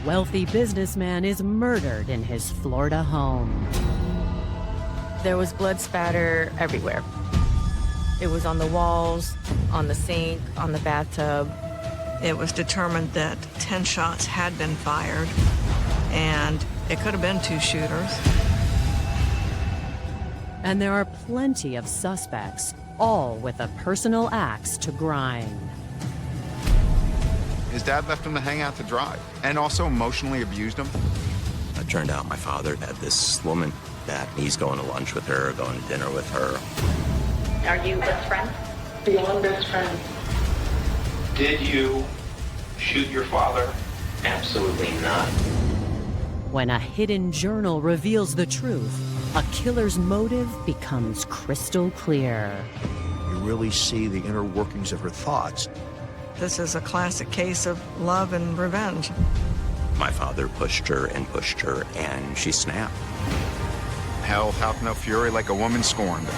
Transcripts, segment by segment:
wealthy businessman is murdered in his Florida home. There was blood spatter everywhere. It was on the walls, on the sink, on the bathtub. It was determined that 10 shots had been fired, and it could have been 2 shooters. And there are plenty of suspects, all with a personal axe to grind. His dad left him to hang out to dry, and also emotionally abused him. It turned out my father had this woman that he's going to lunch with her, going to dinner with her. Are you best friends? Beyond best friends. Did you shoot your father? Absolutely not. When a hidden journal reveals the truth, a killer's motive becomes crystal clear. You really see the inner workings of her thoughts. This is a classic case of love and revenge. My father pushed her, and she snapped. Hell hath no fury like a woman scorned.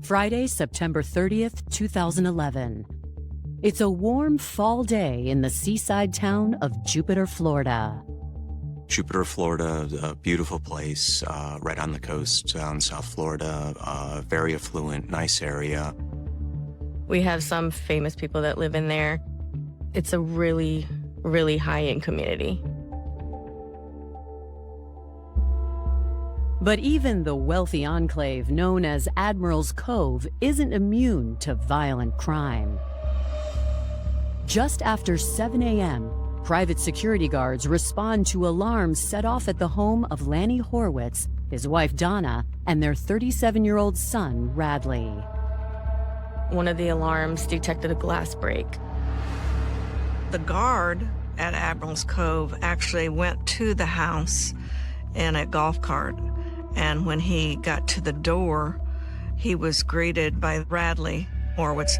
Friday, September 30th, 2011. It's a warm fall day in the seaside town of Jupiter, Florida. Jupiter, Florida, a beautiful place, right on the coast in South Florida, very affluent, nice area. We have some famous people that live in there. It's a really, really high-end community. But even the wealthy enclave known as Admiral's Cove isn't immune to violent crime. Just after 7 a.m., private security guards respond to alarms set off at the home of Donna-Horwitz, his wife Donna, and their 37-year-old son, Radley. One of the alarms detected a glass break. The guard at Admiral's Cove actually went to the house in a golf cart, and when he got to the door, he was greeted by Radley Horwitz.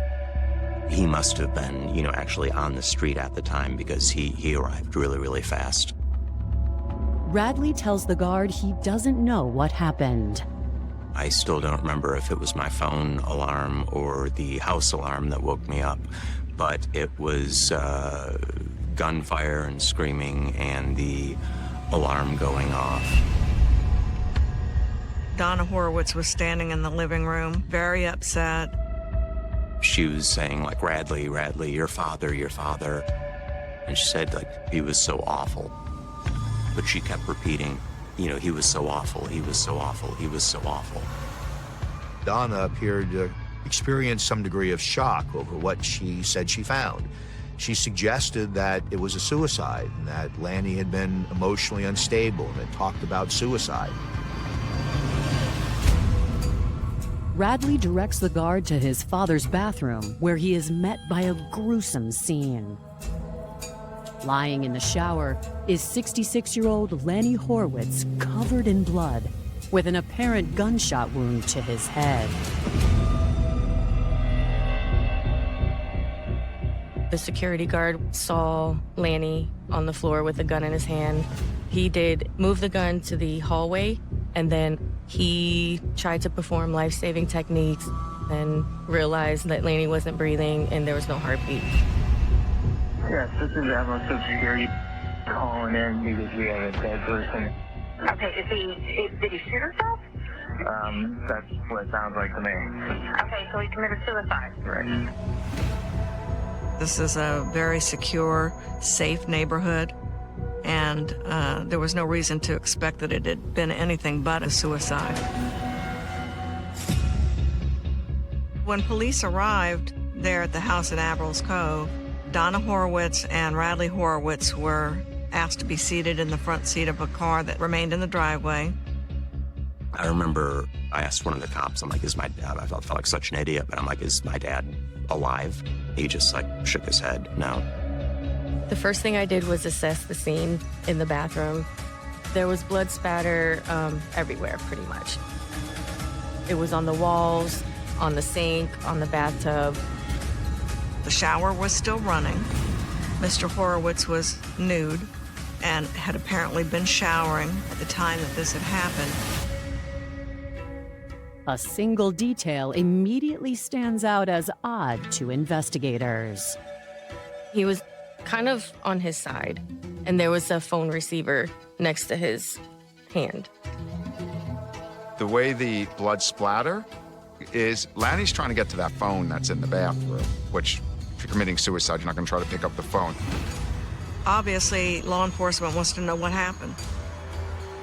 He must have been, actually on the street at the time because he arrived really, really fast. Radley tells the guard he doesn't know what happened. I still don't remember if it was my phone alarm or the house alarm that woke me up, but it was gunfire and screaming and the alarm going off. Donna-Horwitz was standing in the living room, very upset. She was saying, like, Radley, your father. And she said, like, he was so awful. But she kept repeating, he was so awful, he was so awful, he was so awful. Donna appeared to experience some degree of shock over what she said she found. She suggested that it was a suicide and that Lanny had been emotionally unstable and had talked about suicide. Radley directs the guard to his father's bathroom, where he is met by a gruesome scene. Lying in the shower is 66-year-old Donna-Horwitz, covered in blood, with an apparent gunshot wound to his head. The security guard saw Lanny on the floor with a gun in his hand. He did move the gun to the hallway, and then he tried to perform life-saving techniques and realized that Lanny wasn't breathing and there was no heartbeat. Yes, this is Admiral Security calling in because we have a dead person. Okay, did he shoot himself? That's what it sounds like to me. Okay, so he committed suicide. Right. This is a very secure, safe neighborhood, and there was no reason to expect that it had been anything but a suicide. When police arrived there at the house at Admiral's Cove, Donna-Horwitz and Radley Horwitz were asked to be seated in the front seat of a car that remained in the driveway. I remember I asked one of the cops, I'm like, is my dad, I felt like such an idiot, but I'm like, is my dad alive? He just shook his head, no. The first thing I did was assess the scene in the bathroom. There was blood spatter everywhere, pretty much. It was on the walls, on the sink, on the bathtub. The shower was still running. Mr. Horowitz was nude, and had apparently been showering at the time that this had happened. A single detail immediately stands out as odd to investigators. He was kind of on his side, and there was a phone receiver next to his hand. The way the blood splatter is, Lanny's trying to get to that phone that's in the bathroom, which if you're committing suicide, you're not going to try to pick up the phone. Obviously, law enforcement wants to know what happened.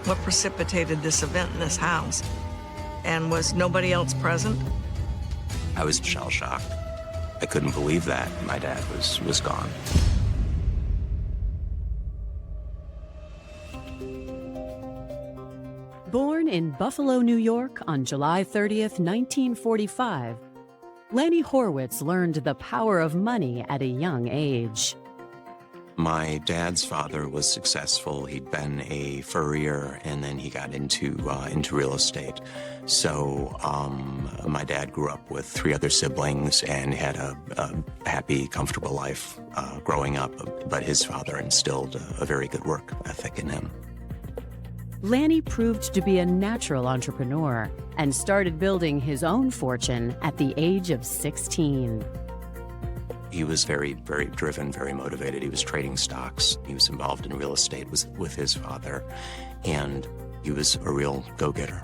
What precipitated this event in this house? And was nobody else present? I was shell-shocked. I couldn't believe that my dad was gone. Born in Buffalo, New York on July 30th, 1945, Donna-Horwitz learned the power of money at a young age. My dad's father was successful. He'd been a furrier, and then he got into real estate. So my dad grew up with 3 other siblings and had a happy, comfortable life growing up. But his father instilled a very good work ethic in him. Lanny proved to be a natural entrepreneur and started building his own fortune at the age of 16. He was very, very driven, very motivated. He was trading stocks. He was involved in real estate with his father, and he was a real go-getter.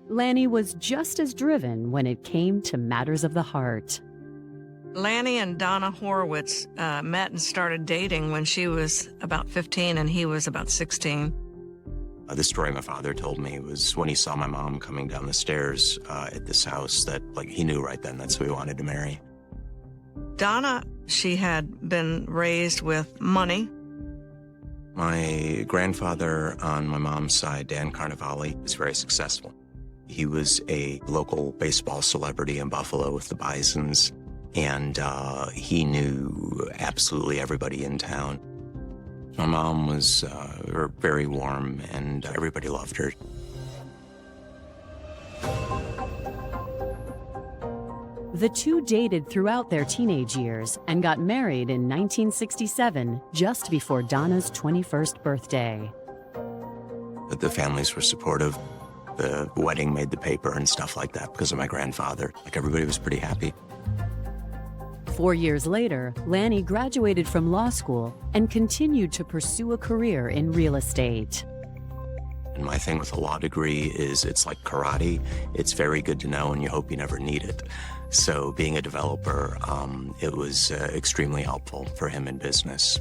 Lanny was just as driven when it came to matters of the heart. Lanny and Donna-Horwitz met and started dating when she was about 15 and he was about 16. The story my father told me was when he saw my mom coming down the stairs at this house that, like, he knew right then that's who he wanted to marry. Donna, she had been raised with money. My grandfather on my mom's side, Dan Carnevale, was very successful. He was a local baseball celebrity in Buffalo with the Bisons, and he knew absolutely everybody in town. My mom was very warm, and everybody loved her. The two dated throughout their teenage years and got married in 1967, just before Donna's 21st birthday. The families were supportive. The wedding made the paper and stuff like that because of my grandfather. Like, everybody was pretty happy. 4 years later, Lanny graduated from law school and continued to pursue a career in real estate. And my thing with a law degree is it's like karate. It's very good to know, and you hope you never need it. So being a developer, it was extremely helpful for him in business.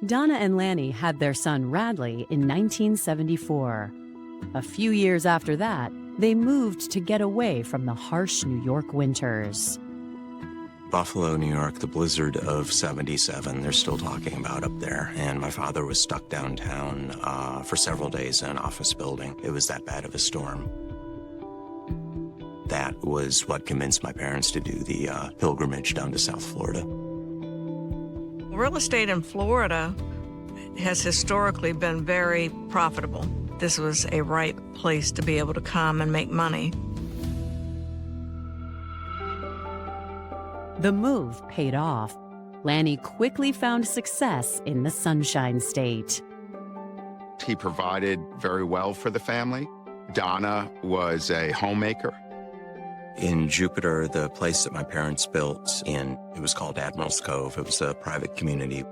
Donna and Lanny had their son Radley in 1974. A few years after that, they moved to get away from the harsh New York winters. Buffalo, New York, the blizzard of '77, they're still talking about up there. And my father was stuck downtown for several days in an office building. It was that bad of a storm. That was what convinced my parents to do the pilgrimage down to South Florida. Real estate in Florida has historically been very profitable. This was a ripe place to be able to come and make money. The move paid off. Lanny quickly found success in the Sunshine State. He provided very well for the family. Donna was a homemaker. In Jupiter, the place that my parents built it was called Admiral's Cove. It was a private community,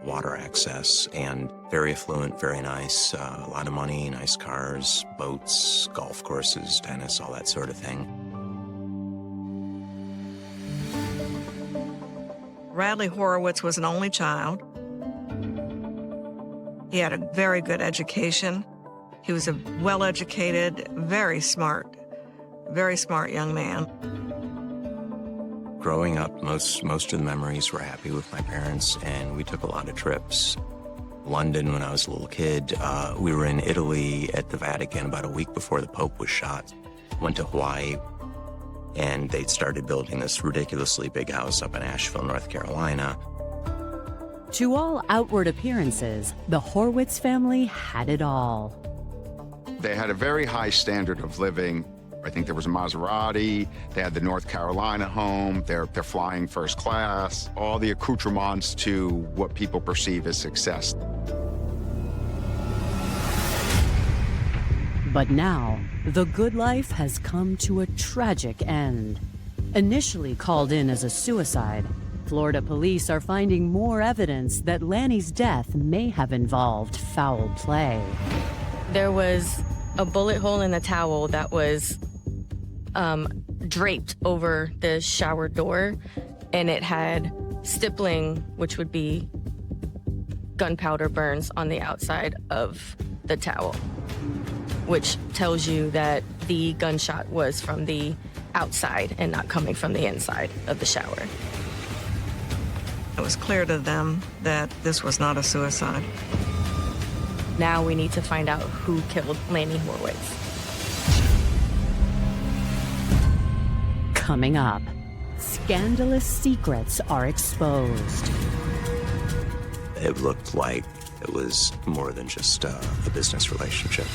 water access, and very affluent, very nice. A lot of money, nice cars, boats, golf courses, tennis, all that sort of thing. Donna-Horwitz was an only child. He had a very good education. He was a well-educated, very smart young man. Growing up, most of the memories were happy with my parents, and we took a lot of trips. London when I was a little kid. We were in Italy at the Vatican about a week before the Pope was shot. Went to Hawaii, and they'd started building this ridiculously big house up in Asheville, North Carolina. To all outward appearances, the Horwitz family had it all. They had a very high standard of living. I think there was a Maserati. They had the North Carolina home. They're flying first class. All the accoutrements to what people perceive as success. But now, the good life has come to a tragic end. Initially called in as a suicide, Florida police are finding more evidence that Lanny's death may have involved foul play. There was a bullet hole in the towel that was draped over the shower door, and it had stippling, which would be gunpowder burns on the outside of the towel, which tells you that the gunshot was from the outside and not coming from the inside of the shower. It was clear to them that this was not a suicide. Now we need to find out who killed Donna-Horwitz. Coming up, scandalous secrets are exposed. It looked like it was more than just a business relationship.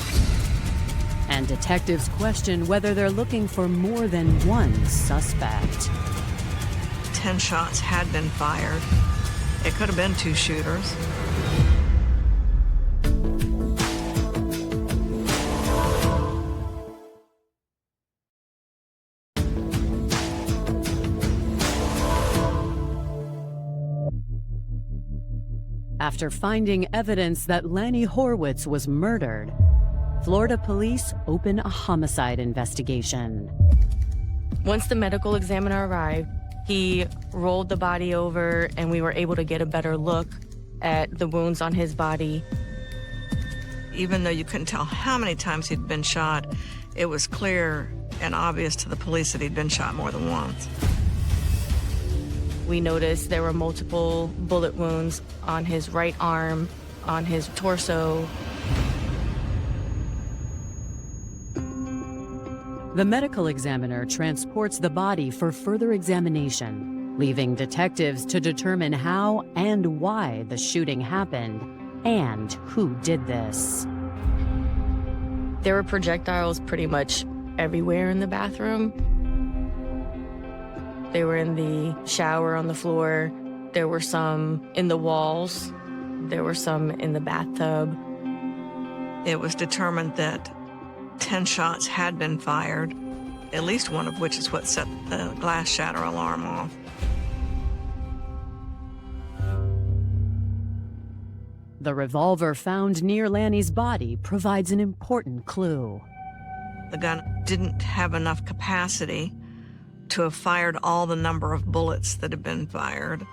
And detectives question whether they're looking for more than one suspect. 10 shots had been fired. It could have been 2 shooters. After finding evidence that Donna-Horwitz was murdered, Florida police open a homicide investigation. Once the medical examiner arrived, he rolled the body over and we were able to get a better look at the wounds on his body. Even though you couldn't tell how many times he'd been shot, it was clear and obvious to the police that he'd been shot more than once. We noticed there were multiple bullet wounds on his right arm, on his torso. The medical examiner transports the body for further examination, leaving detectives to determine how and why the shooting happened and who did this. There were projectiles pretty much everywhere in the bathroom. They were in the shower on the floor. There were some in the walls. There were some in the bathtub. It was determined that 10 shots had been fired, at least one of which is what set the glass shatter alarm off. The revolver found near Lanny's body provides an important clue. The gun didn't have enough capacity to have fired all the number of bullets that had been fired.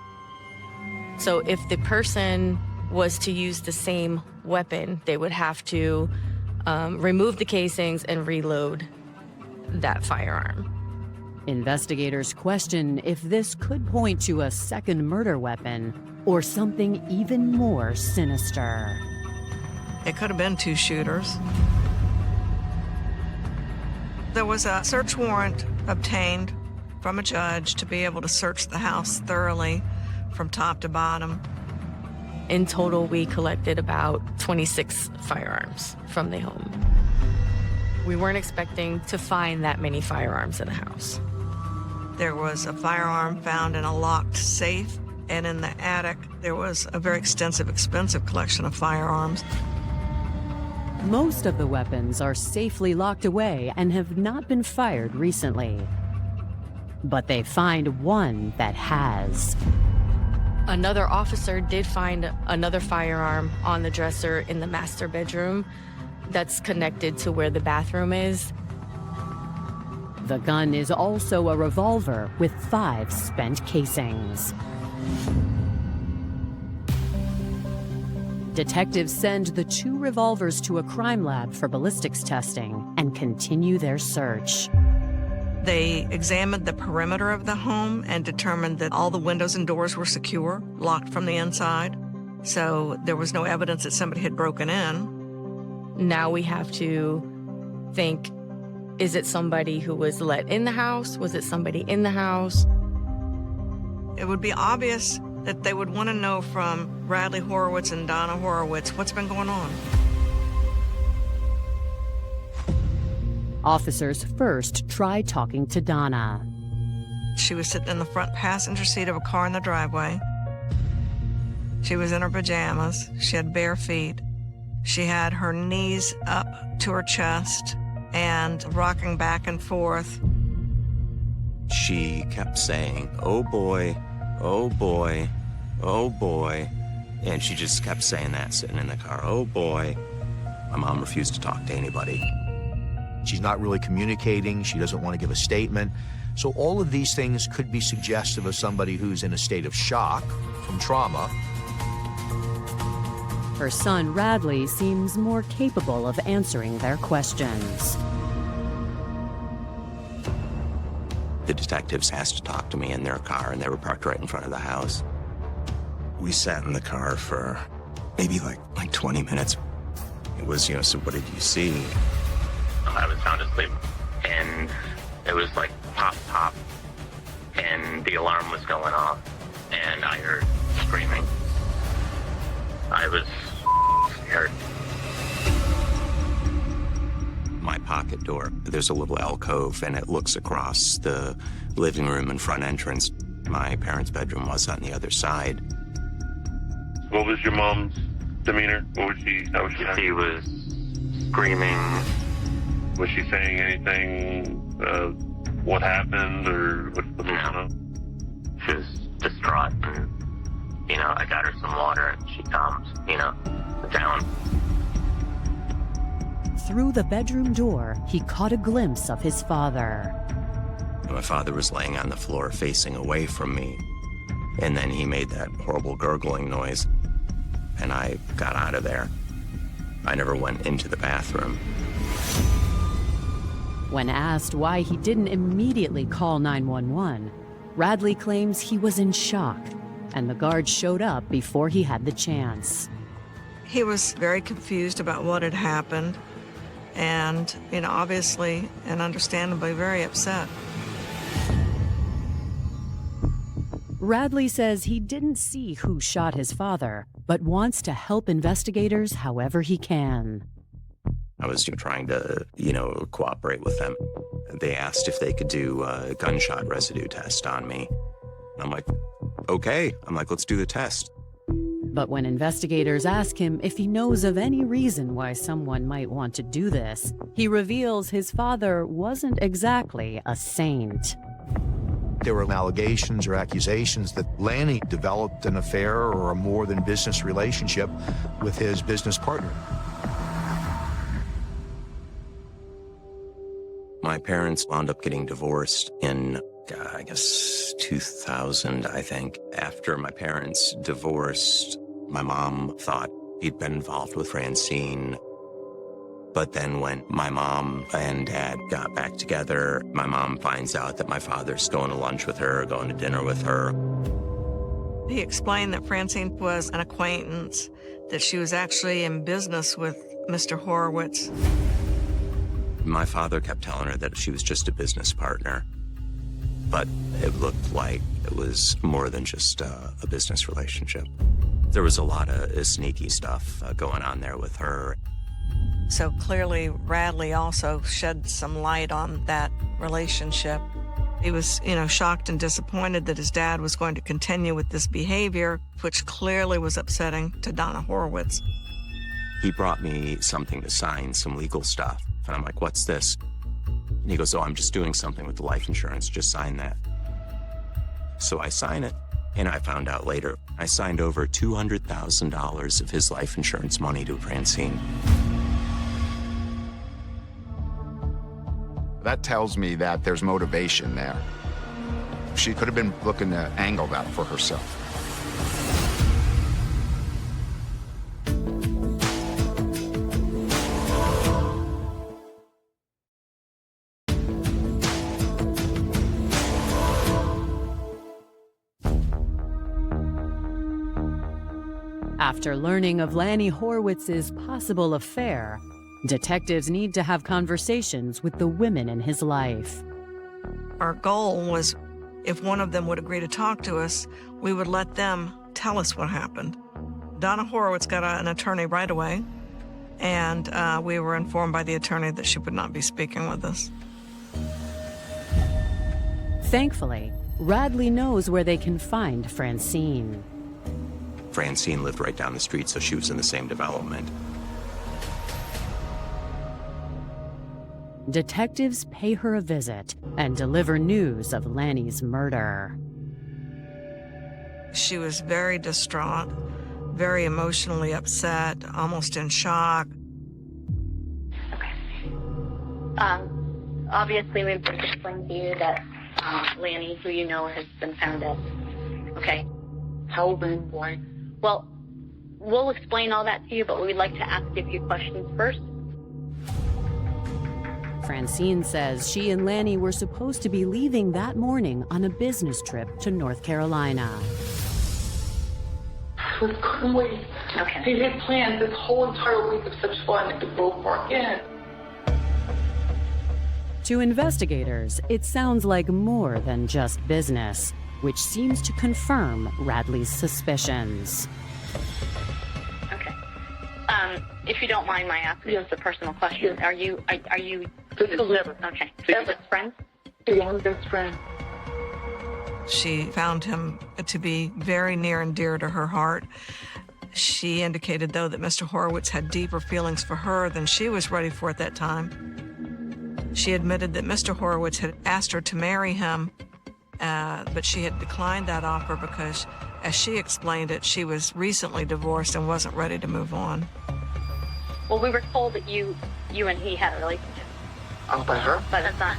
So if the person was to use the same weapon, they would have to remove the casings and reload that firearm. Investigators question if this could point to a second murder weapon or something even more sinister. It could have been 2 shooters. There was a search warrant obtained from a judge to be able to search the house thoroughly from top to bottom. In total, we collected about 26 firearms from the home. We weren't expecting to find that many firearms in the house. There was a firearm found in a locked safe, and in the attic, there was a very extensive, expensive collection of firearms. Most of the weapons are safely locked away and have not been fired recently. But they find one that has. Another officer did find another firearm on the dresser in the master bedroom that's connected to where the bathroom is. The gun is also a revolver with 5 spent casings. Detectives send the 2 revolvers to a crime lab for ballistics testing and continue their search. They examined the perimeter of the home and determined that all the windows and doors were secure, locked from the inside. So there was no evidence that somebody had broken in. Now we have to think, is it somebody who was let in the house? Was it somebody in the house? It would be obvious that they would want to know from Donna-Horwitz and Donna-Horwitz what's been going on. Officers first tried talking to Donna. She was sitting in the front passenger seat of a car in the driveway. She was in her pajamas. She had bare feet. She had her knees up to her chest and rocking back and forth. She kept saying, "Oh boy, oh boy, oh boy." And she just kept saying that sitting in the car, "Oh boy." My mom refused to talk to anybody. She's not really communicating. She doesn't want to give a statement. So all of these things could be suggestive of somebody who's in a state of shock from trauma. Her son, Radley, seems more capable of answering their questions. The detectives asked to talk to me in their car, and they were parked right in front of the house. We sat in the car for maybe like 20 minutes. It was, so what did you see? I was sound asleep, and it was like pop, pop, and the alarm was going off, and I heard screaming. I was scared. My pocket door, there's a little alcove, and it looks across the living room and front entrance. My parents' bedroom was on the other side. What was your mom's demeanor? How was she? She was screaming. Was she saying anything? What happened, or what's going on? She was distraught, and I got her some water, and she calmed, down. Through the bedroom door, he caught a glimpse of his father. My father was laying on the floor facing away from me, and then he made that horrible gurgling noise, and I got out of there. I never went into the bathroom. When asked why he didn't immediately call 911, Radley claims he was in shock, and the guards showed up before he had the chance. He was very confused about what had happened and, obviously and understandably very upset. Radley says he didn't see who shot his father, but wants to help investigators however he can. I was trying to, cooperate with them. They asked if they could do a gunshot residue test on me. And I'm like, okay. Let's do the test. But when investigators ask him if he knows of any reason why someone might want to do this, he reveals his father wasn't exactly a saint. There were allegations or accusations that Lanny developed an affair or a more than business relationship with his business partner. My parents wound up getting divorced in, 2000, I think. After my parents divorced, my mom thought he'd been involved with Francine. But then when my mom and dad got back together, my mom finds out that my father's going to lunch with her, going to dinner with her. He explained that Francine was an acquaintance, that she was actually in business with Mr. Horwitz. My father kept telling her that she was just a business partner, but it looked like it was more than just a business relationship. There was a lot of sneaky stuff going on there with her. So clearly, Radley also shed some light on that relationship. He was, shocked and disappointed that his dad was going to continue with this behavior, which clearly was upsetting to Donna-Horwitz. He brought me something to sign, some legal stuff. And I'm like, what's this? And he goes, oh, I'm just doing something with the life insurance. Just sign that. So I sign it. And I found out later, I signed over $200,000 of his life insurance money to Francine. That tells me that there's motivation there. She could have been looking to angle that for herself. After learning of Lanny Horwitz's possible affair, detectives need to have conversations with the women in his life. Our goal was, if one of them would agree to talk to us, we would let them tell us what happened. Donna-Horwitz got an attorney right away, and we were informed by the attorney that she would not be speaking with us. Thankfully, Radley knows where they can find Francine. Francine lived right down the street, so she was in the same development. Detectives pay her a visit and deliver news of Lanny's murder. She was very distraught, very emotionally upset, almost in shock. Okay. Obviously, we've just explained to you that Lanny, who you know, has been found dead. Okay. How then? Why? Well, we'll explain all that to you, but we'd like to ask you a few questions first. Francine says she and Lanny were supposed to be leaving that morning on a business trip to North Carolina. We couldn't wait. Okay. They had planned this whole entire week of such fun at the Grove Park Inn. To investigators, it sounds like more than just business, which seems to confirm Radley's suspicions. Okay. If you don't mind my asking just a personal question, are you This will never. okay. Best friends? Yeah, I'm best friend. She found him to be very near and dear to her heart. She indicated, though, that Mr. Horwitz had deeper feelings for her than she was ready for at that time. She admitted that Mr. Horwitz had asked her to marry him, but she had declined that offer because, as she explained it, she was recently divorced and wasn't ready to move on. Well, we were told that you and he had a relationship. Oh, by her? But that's not.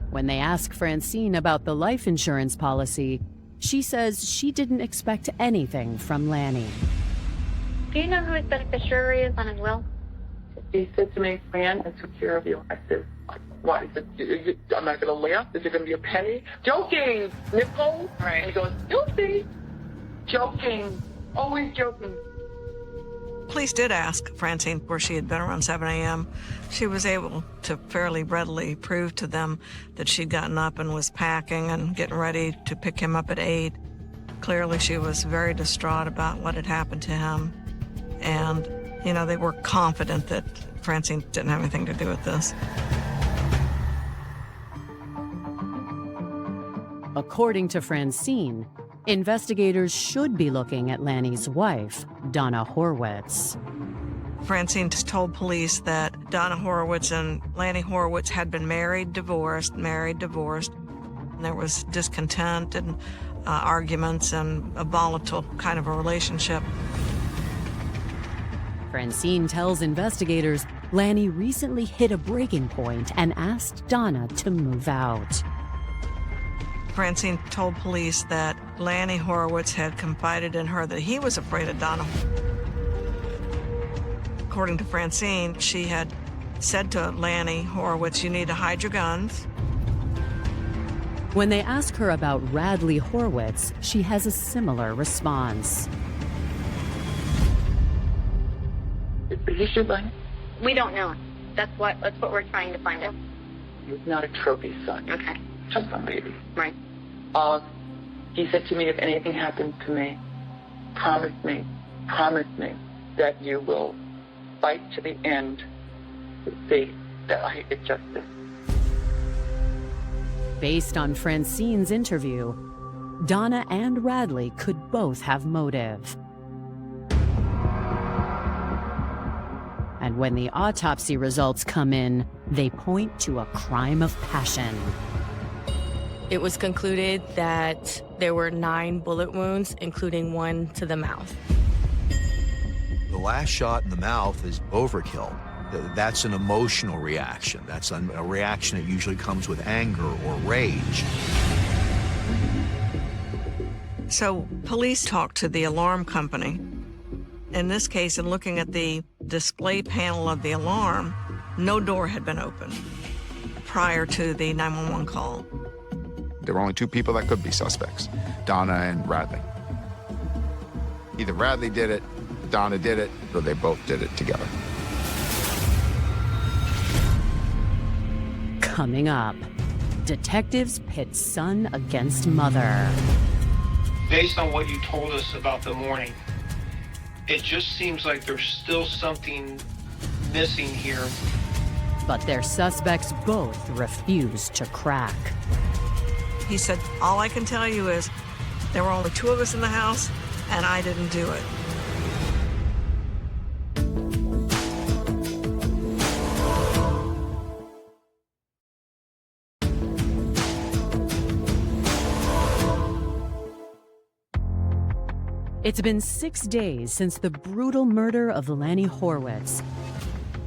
When they ask Francine about the life insurance policy, she says she didn't expect anything from Lanny. Do you know who his beneficiary is on his will? He said to me, Fran, I took care of you. I said, what? He said, I'm not going to laugh. Is there going to be a penny? Joking, Nicole. Right. And he goes, you'll see. Joking. Always joking. Police did ask Francine where she had been around 7 a.m. She was able to fairly readily prove to them that she'd gotten up and was packing and getting ready to pick him up at 8. Clearly, she was very distraught about what had happened to him. And, you know, they were confident that Francine didn't have anything to do with this. According to Francine, investigators should be looking at Lanny's wife, Donna-Horwitz. Francine told police that Donna-Horwitz and Lanny Horwitz had been married, divorced. And there was discontent and arguments and a volatile kind of a relationship. Francine tells investigators Lanny recently hit a breaking point and asked Donna to move out. Francine told police that Lanny Horwitz had confided in her that he was afraid of Donna. According to Francine, she had said to Lanny Horwitz, you need to hide your guns. When they ask her about Radley Horwitz, she has a similar response. Is he your buddy? We don't know. That's what we're trying to find out. He's not a trophy son. Okay. Just a baby. Right. He said to me, if anything happens to me, promise me that you will fight to the end to see that I get justice. Based on Francine's interview, Donna and Radley could both have motive. And when the autopsy results come in, they point to a crime of passion. It was concluded that there were 9 bullet wounds, including 1 to the mouth. The last shot in the mouth is overkill. That's an emotional reaction. That's a reaction that usually comes with anger or rage. So police talked to the alarm company. In this case, in looking at the display panel of the alarm, no door had been opened prior to the 911 call. There were only 2 people that could be suspects, Donna and Radley. Either Radley did it, Donna did it, or they both did it together. Coming up, detectives pit son against mother. Based on what you told us about the morning, It just seems like there's still something missing here. But their suspects both refuse to crack. He said, all I can tell you is there were only 2 of us in the house, and I didn't do it. It's been 6 days since the brutal murder of Donna-Horwitz.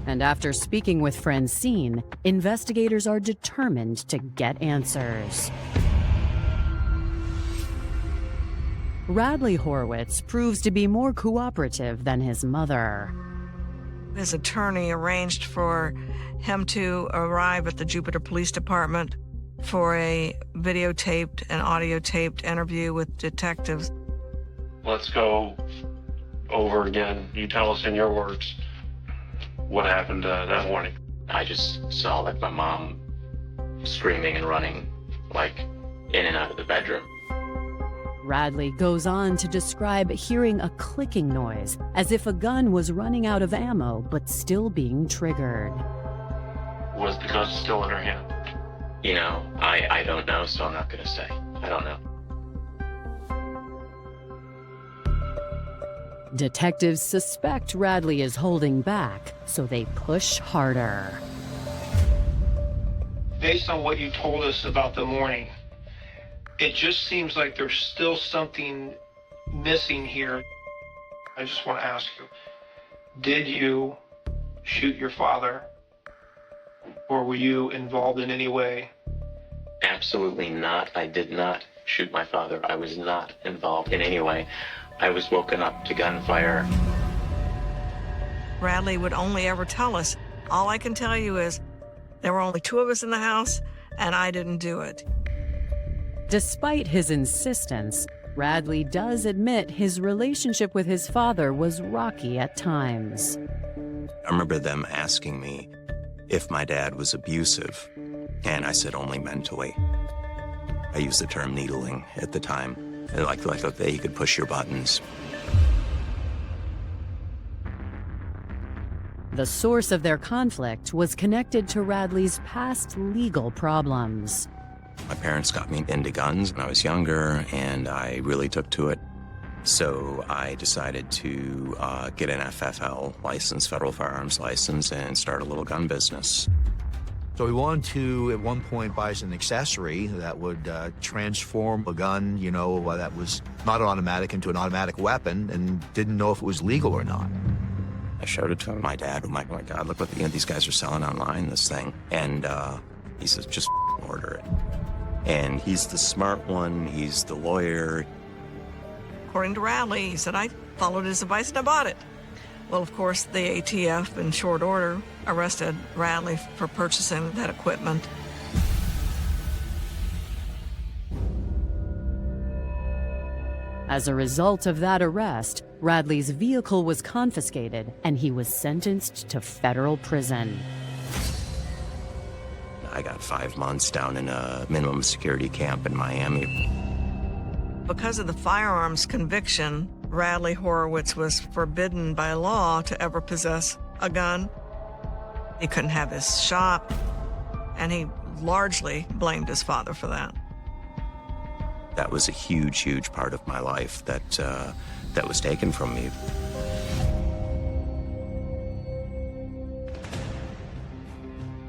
And after speaking with Francine, investigators are determined to get answers. Donna-Horwitz proves to be more cooperative than his mother. His attorney arranged for him to arrive at the Jupiter Police Department for a videotaped and audio-taped interview with detectives. Let's go over again. You tell us in your words what happened that morning. I just saw like my mom screaming and running like in and out of the bedroom. Radley goes on to describe hearing a clicking noise, as if a gun was running out of ammo but still being triggered. Was the gun still in her hand? You know, I don't know, so I'm not gonna say. I don't know. Detectives suspect Radley is holding back, so they push harder. Based on what you told us about the morning, it just seems like there's still something missing here. I just want to ask you, did you shoot your father, or were you involved in any way? Absolutely not. I did not shoot my father. I was not involved in any way. I was woken up to gunfire. Radley would only ever tell us, all I can tell you is there were only 2 of us in the house, and I didn't do it. Despite his insistence, Radley does admit his relationship with his father was rocky at times. I remember them asking me if my dad was abusive, and I said only mentally. I used the term needling at the time. Like that he could push your buttons. The source of their conflict was connected to Radley's past legal problems. My parents got me into guns when I was younger, and I really took to it. So I decided to get an FFL license, federal firearms license, and start a little gun business. So he wanted to, at one point, buy an accessory that would transform a gun, you know, that was not an automatic into an automatic weapon, and didn't know if it was legal or not. I showed it to him. My dad, oh my God, look what these guys are selling online, this thing. And he says, just order it. And he's the smart one. He's the lawyer. According to Radley, he said, I followed his advice and I bought it. Well, of course, the ATF, in short order, arrested Radley for purchasing that equipment. As a result of that arrest, Radley's vehicle was confiscated and he was sentenced to federal prison. I got 5 months down in a minimum security camp in Miami. Because of the firearms conviction, Donna-Horwitz was forbidden by law to ever possess a gun. He couldn't have his shop, and he largely blamed his father for that. That was a huge, huge part of my life that was taken from me.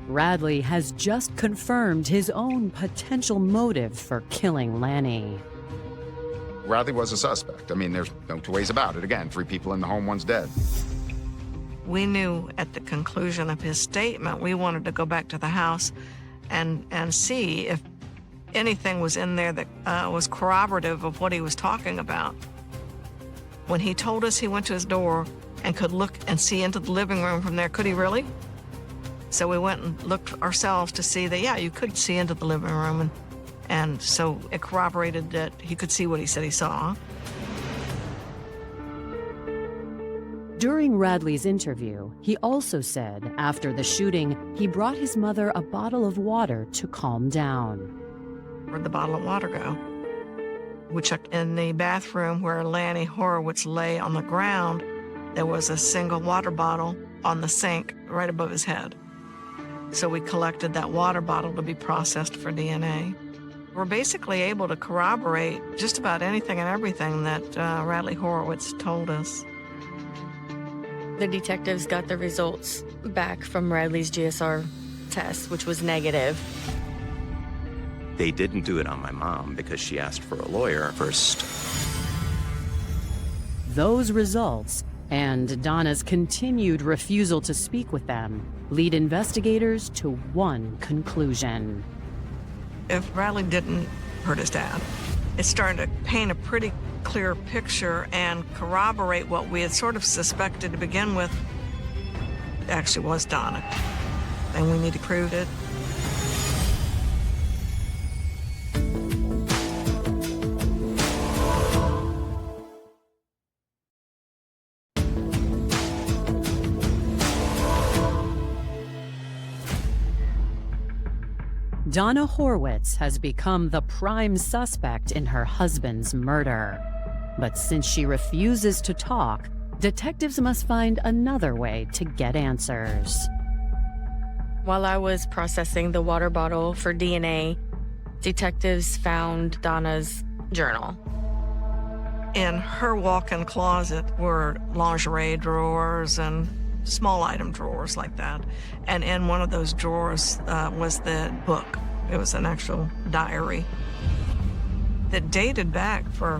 Radley has just confirmed his own potential motive for killing Lanny. Radley was a suspect. I mean, there's no 2 ways about it. Again, 3 people in the home, 1's dead. We knew at the conclusion of his statement, we wanted to go back to the house and see if anything was in there that was corroborative of what he was talking about. When he told us he went to his door and could look and see into the living room from there, could he really? So we went and looked ourselves to see that, yeah, you could see into the living room. And so it corroborated that he could see what he said he saw. During Radley's interview, he also said after the shooting, he brought his mother a bottle of water to calm down. Where'd the bottle of water go? We checked in the bathroom where Donna-Horwitz lay on the ground, There was a single water bottle on the sink right above his head. So we collected that water bottle to be processed for DNA. We're basically able to corroborate just about anything and everything that Radley-Horwitz told us. The detectives got the results back from Radley's GSR test, which was negative. They didn't do it on my mom because she asked for a lawyer first. Those results and Donna's continued refusal to speak with them lead investigators to one conclusion. If Radley didn't hurt his dad, it's starting to paint a pretty clear picture and corroborate what we had sort of suspected to begin with. It actually was Donna, and we need to prove it. Donna-Horwitz has become the prime suspect in her husband's murder. But since she refuses to talk, detectives must find another way to get answers. While I was processing the water bottle for DNA, detectives found Donna's journal. In her walk-in closet were lingerie drawers and small item drawers like that. And in one of those drawers was the book. It was an actual diary that dated back for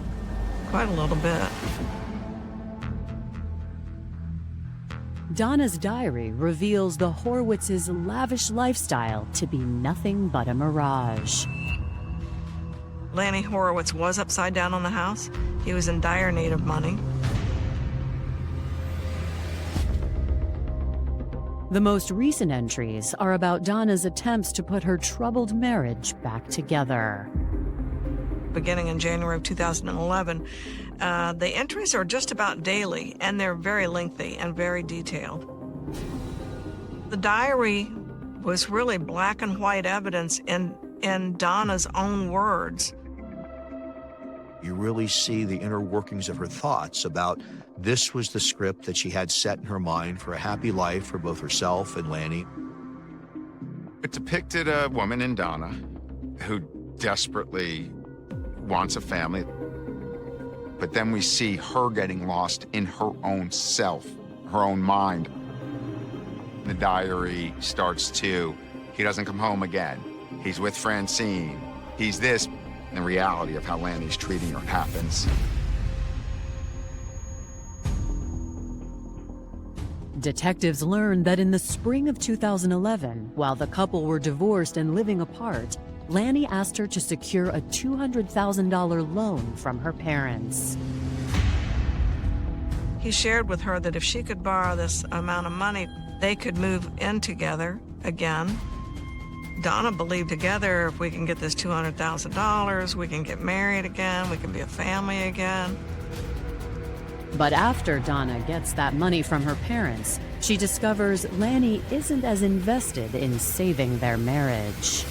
quite a little bit. Donna's diary reveals the Horwitz's lavish lifestyle to be nothing but a mirage. Lanny Horwitz was upside down on the house. He was in dire need of money. The most recent entries are about Donna's attempts to put her troubled marriage back together. Beginning in January of 2011, the entries are just about daily, and they're very lengthy and very detailed. The diary was really black and white evidence in Donna's own words. You really see the inner workings of her thoughts about this was the script that she had set in her mind for a happy life for both herself and Lanny. It depicted a woman in Donna who desperately wants a family, but then we see her getting lost in her own self, her own mind. The diary starts to, he doesn't come home again. He's with Francine. He's this. And the reality of how Lanny's treating her happens. Detectives learned that in the spring of 2011, while the couple were divorced and living apart, Lanny asked her to secure a $200,000 loan from her parents. He shared with her that if she could borrow this amount of money, they could move in together again. Donna believed together, if we can get this $200,000, we can get married again, we can be a family again. But after Donna gets that money from her parents, she discovers Lanny isn't as invested in saving their marriage.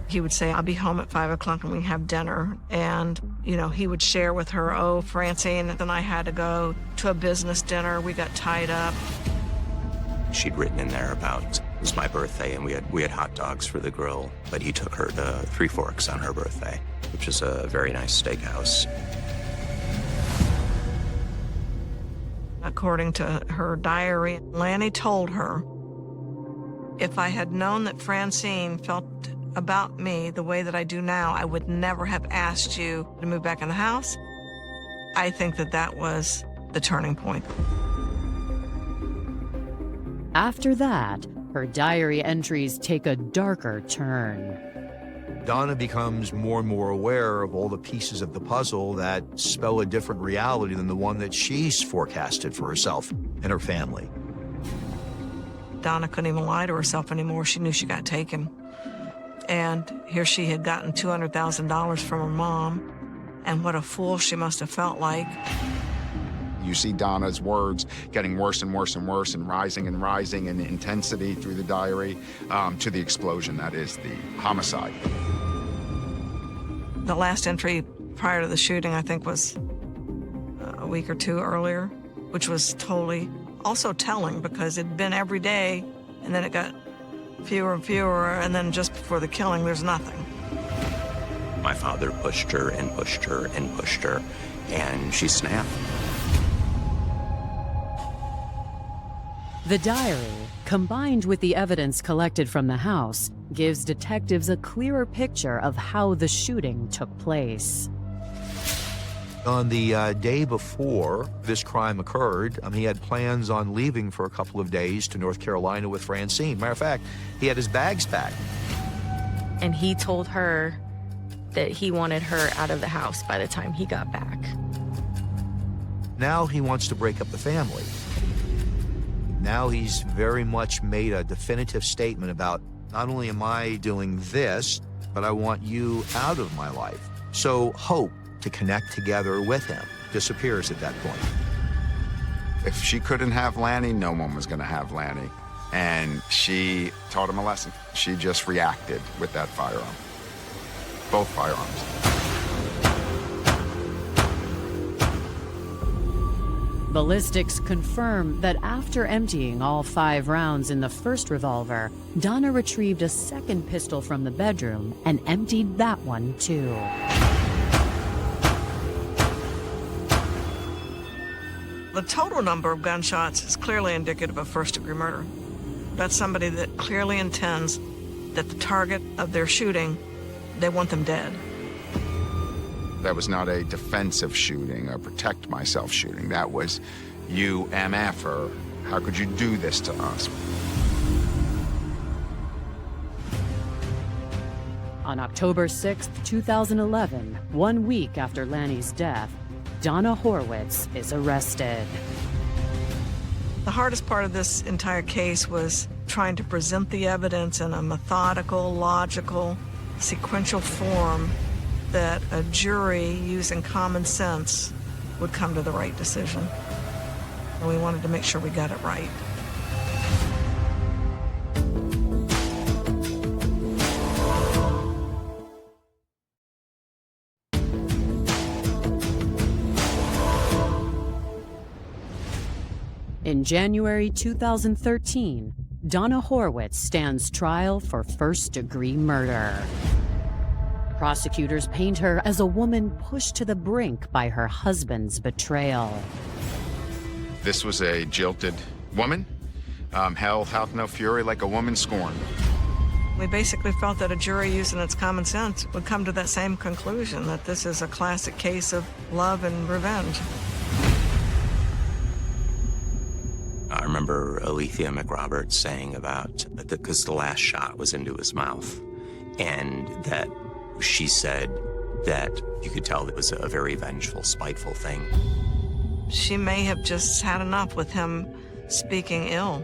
He would say, I'll be home at 5 o'clock and we have dinner. And, he would share with her, oh, Francine and I had to go to a business dinner. We got tied up. She'd written in there about it was my birthday and we had hot dogs for the grill, but he took her to Three Forks on her birthday, which is a very nice steakhouse. According to her diary, Lanny told her, if I had known that Francine felt about me the way that I do now, I would never have asked you to move back in the house. I think that was the turning point. After that, her diary entries take a darker turn. Donna becomes more and more aware of all the pieces of the puzzle that spell a different reality than the one that she's forecasted for herself and her family. Donna couldn't even lie to herself anymore. She knew she got taken. And here she had gotten $200,000 from her mom, and what a fool she must have felt like. You see Donna's words getting worse and worse and worse and rising in intensity through the diary to the explosion that is the homicide. The last entry prior to the shooting, I think, was a week or two earlier, which was totally also telling because it'd been every day, and then it got fewer and fewer, and then just before the killing, there's nothing. My father pushed her and pushed her and pushed her, and she snapped. The diary, combined with the evidence collected from the house, gives detectives a clearer picture of how the shooting took place. On the day before this crime occurred, he had plans on leaving for a couple of days to North Carolina with Francine. Matter of fact, he had his bags packed. And he told her that he wanted her out of the house by the time he got back. Now he wants to break up the family. Now he's very much made a definitive statement about, not only am I doing this, but I want you out of my life. So hope to connect together with him disappears at that point. If she couldn't have Lanny, no one was going to have Lanny. And she taught him a lesson. She just reacted with that firearm. Both firearms. Ballistics confirm that after emptying all 5 rounds in the first revolver, Donna retrieved a second pistol from the bedroom and emptied that one too. The total number of gunshots is clearly indicative of first-degree murder. That's somebody that clearly intends that the target of their shooting, they want them dead. That was not a defensive shooting, a protect myself shooting. That was, you MFer, how could you do this to us? On October 6, 2011, 1 week after Lanny's death, Donna-Horwitz is arrested. The hardest part of this entire case was trying to present the evidence in a methodical, logical, sequential form that a jury using common sense would come to the right decision. And we wanted to make sure we got it right. In January 2013, Donna-Horwitz stands trial for first-degree murder. Prosecutors paint her as a woman pushed to the brink by her husband's betrayal. This was a jilted woman. Hell hath no fury like a woman scorned. We basically felt that a jury using its common sense would come to that same conclusion, that this is a classic case of love and revenge. I remember Alethea McRoberts saying about, because the last shot was into his mouth, and that she said that you could tell it was a very vengeful, spiteful thing. She may have just had enough with him speaking ill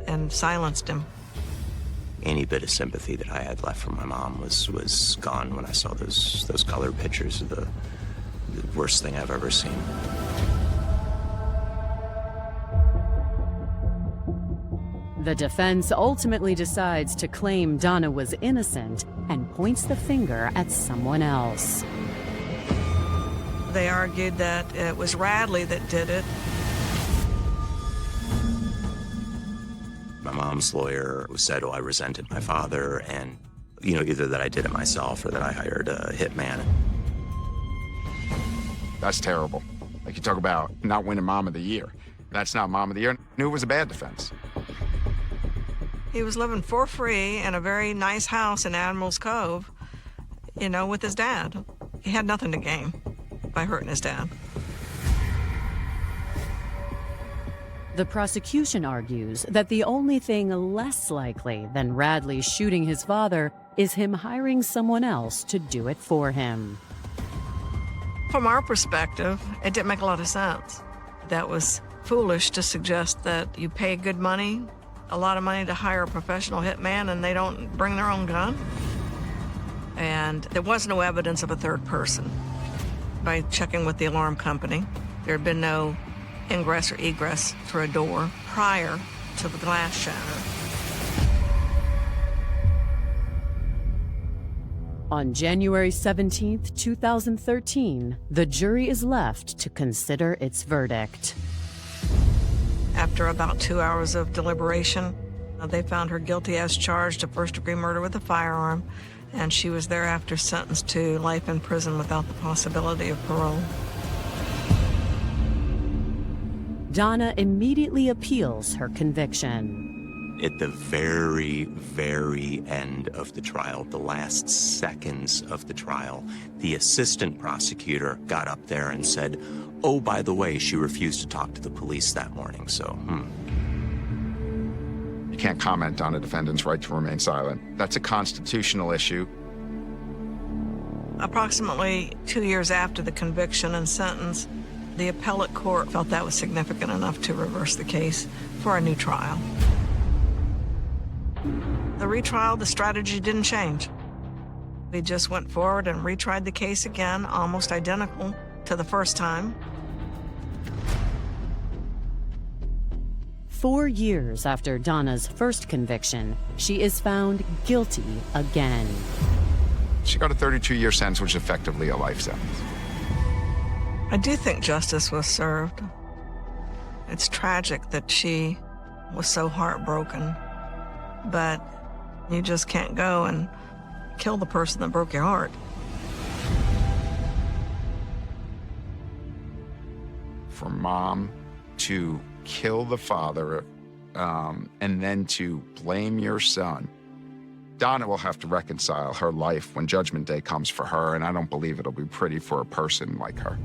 and silenced him. Any bit of sympathy that I had left for my mom was gone when I saw those colored pictures of the worst thing I've ever seen. The defense ultimately decides to claim Donna was innocent and points the finger at someone else. They argued that it was Radley that did it. My mom's lawyer said, I resented my father, and, either that I did it myself or that I hired a hitman. That's terrible. Like, you talk about not winning Mom of the Year. That's not Mom of the Year. I knew it was a bad defense. He was living for free in a very nice house in Admiral's Cove, with his dad. He had nothing to gain by hurting his dad. The prosecution argues that the only thing less likely than Radley shooting his father is him hiring someone else to do it for him. From our perspective, it didn't make a lot of sense. That was foolish to suggest that you pay good money, a lot of money to hire a professional hitman, and they don't bring their own gun. And there was no evidence of a third person. By checking with the alarm company, there had been no ingress or egress through a door prior to the glass shatter. On January 17, 2013, the jury is left to consider its verdict. After about 2 hours of deliberation, they found her guilty as charged of first-degree murder with a firearm, and she was thereafter sentenced to life in prison without the possibility of parole. Donna immediately appeals her conviction. At the very, very end of the trial, the last seconds of the trial, the assistant prosecutor got up there and said, "Oh, by the way, she refused to talk to the police that morning, so, You can't comment on a defendant's right to remain silent. That's a constitutional issue. Approximately 2 years after the conviction and sentence, the appellate court felt that was significant enough to reverse the case for a new trial. The retrial, the strategy didn't change. We just went forward and retried the case again, almost identical to the first time. 4 years after Donna's first conviction, she is found guilty again. She got a 32-year sentence, which is effectively a life sentence. I do think justice was served. It's tragic that she was so heartbroken, but you just can't go and kill the person that broke your heart. For mom to kill the father and then to blame your son, Donna will have to reconcile her life when Judgment Day comes for her, and I don't believe it'll be pretty for a person like her.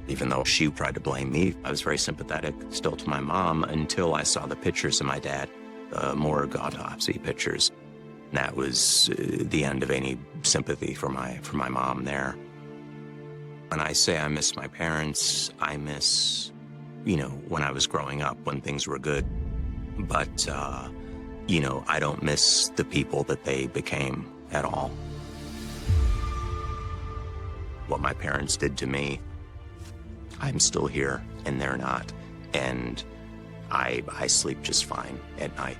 even though she tried to blame me, I was very sympathetic still to my mom until I saw the pictures of my dad, the morgue autopsy pictures. That was the end of any sympathy for my mom there. When I say I miss my parents, I miss, when I was growing up, when things were good. But, I don't miss the people that they became at all. What my parents did to me, I'm still here and they're not. And I sleep just fine at night.